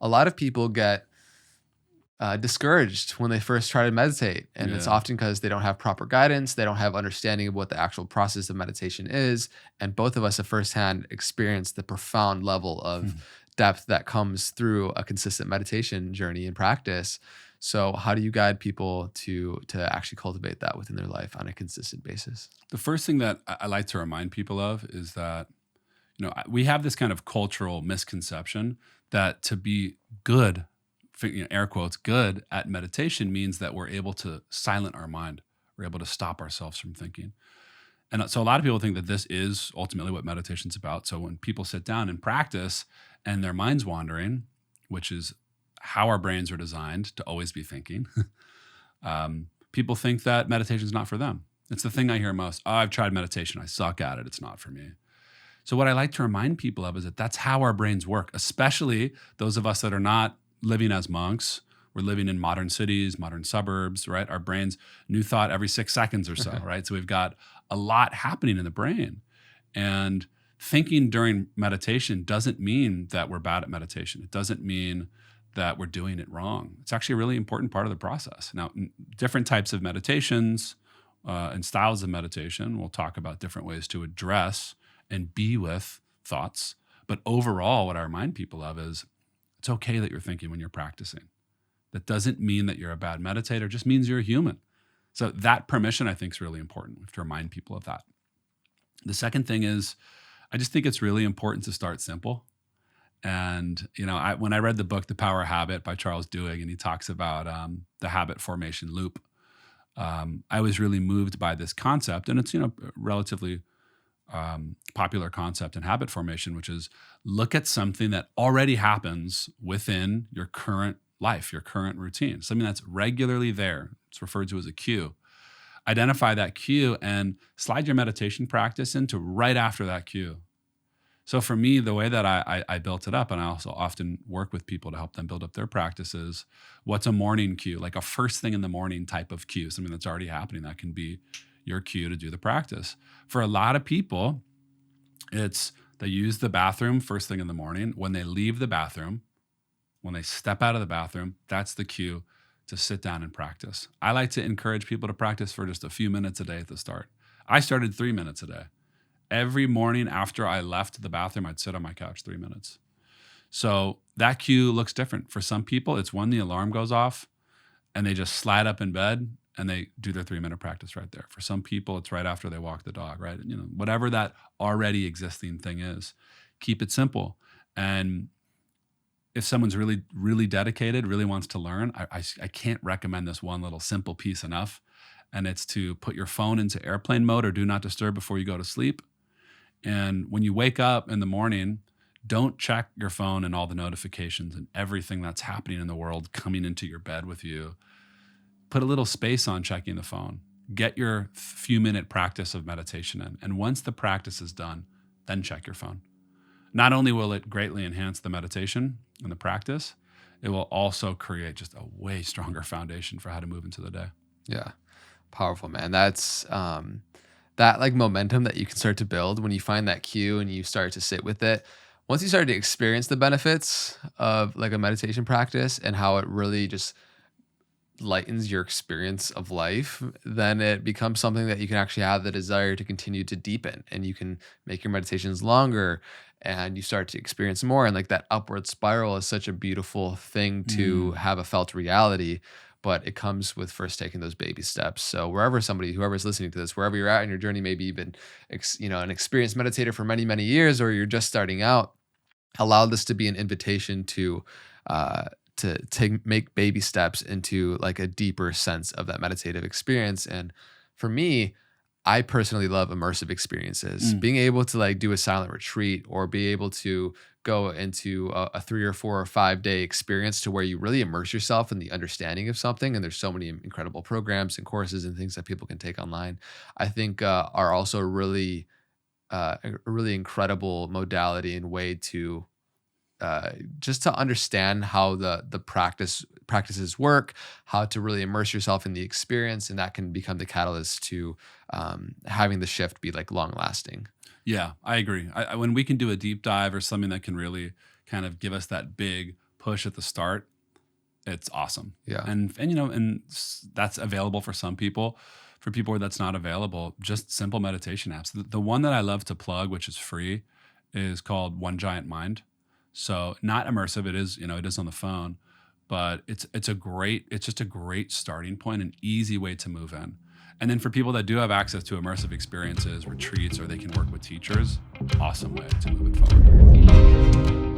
a lot of people get discouraged when they first try to meditate. And it's Yeah. often because they don't have proper guidance. They don't have understanding of what the actual process of meditation is. And both of us have firsthand experienced the profound level of depth that comes through a consistent meditation journey and practice. So how do you guide people to actually cultivate that within their life on a consistent basis? The first thing that I like to remind people of is that, we have this kind of cultural misconception that to be good, air quotes, good at meditation means that we're able to silent our mind. We're able to stop ourselves from thinking. And so a lot of people think that this is ultimately what meditation's about. So when people sit down and practice and their mind's wandering, which is how our brains are designed to always be thinking, people think that meditation is not for them. It's the thing I hear most. Oh, I've tried meditation. I suck at it. It's not for me. So what I like to remind people of is that that's how our brains work, especially those of us that are not living as monks. We're living in modern cities, modern suburbs, right? Our brains, new thought every 6 seconds or so, right? So we've got a lot happening in the brain. And thinking during meditation doesn't mean that we're bad at meditation. It doesn't mean that we're doing it wrong. It's actually a really important part of the process. Now, different types of meditations and styles of meditation, we'll talk about different ways to address and be with thoughts. But overall, what I remind people of is it's okay that you're thinking when you're practicing. That doesn't mean that you're a bad meditator, it just means you're a human. So that permission, I think, is really important. We have to remind people of that. The second thing is, I just think it's really important to start simple. And, when I read the book, The Power of Habit by Charles Duhigg, and he talks about the habit formation loop, I was really moved by this concept. And it's, relatively popular concept in habit formation, which is look at something that already happens within your current life, your current routine, something that's regularly there. It's referred to as a cue. Identify that cue and slide your meditation practice into right after that cue. So for me, the way that I built it up, and I also often work with people to help them build up their practices, what's a morning cue, like a first thing in the morning type of cue, something that's already happening that can be your cue to do the practice. For a lot of people, it's they use the bathroom first thing in the morning. When they leave the bathroom, when they step out of the bathroom, that's the cue to sit down and practice. I like to encourage people to practice for just a few minutes a day at the start. I started 3 minutes a day. Every morning after I left the bathroom, I'd sit on my couch 3 minutes. So that cue looks different. For some people, it's when the alarm goes off and they just slide up in bed and they do their 3-minute practice right there. For some people, it's right after they walk the dog, right? Whatever that already existing thing is, keep it simple. And if someone's really, really dedicated, really wants to learn, I can't recommend this one little simple piece enough. And it's to put your phone into airplane mode or do not disturb before you go to sleep. And when you wake up in the morning, don't check your phone and all the notifications and everything that's happening in the world coming into your bed with you. Put a little space on checking the phone. Get your few minute practice of meditation in. And once the practice is done, then check your phone. Not only will it greatly enhance the meditation and the practice, it will also create just a way stronger foundation for how to move into the day. Yeah. Powerful, man. That's that like momentum that you can start to build when you find that cue and you start to sit with it. Once you start to experience the benefits of like a meditation practice and how it really just lightens your experience of life, then it becomes something that you can actually have the desire to continue to deepen, and you can make your meditations longer and you start to experience more. And like that upward spiral is such a beautiful thing to have a felt reality, but it comes with first taking those baby steps. So whoever's listening to this, wherever you're at in your journey, maybe you've been, an experienced meditator for many, many years, or you're just starting out, allow this to be an invitation to make baby steps into like a deeper sense of that meditative experience. And for me, I personally love immersive experiences. Being able to like do a silent retreat or be able to go into a 3 or 4 or 5 day experience to where you really immerse yourself in the understanding of something. And there's so many incredible programs and courses and things that people can take online, I think are also a really incredible modality and way to just to understand how the practices work, how to really immerse yourself in the experience, and that can become the catalyst to having the shift be like long lasting. Yeah, I agree. When we can do a deep dive or something that can really kind of give us that big push at the start, it's awesome. Yeah. And you know, and that's available for some people. For people where that's not available, just simple meditation apps. The one that I love to plug, which is free, is called One Giant Mind. So not immersive. It is, you know, it is on the phone, but it's just a great starting point, an easy way to move in. And then for people that do have access to immersive experiences, retreats, or they can work with teachers, awesome way to move it forward.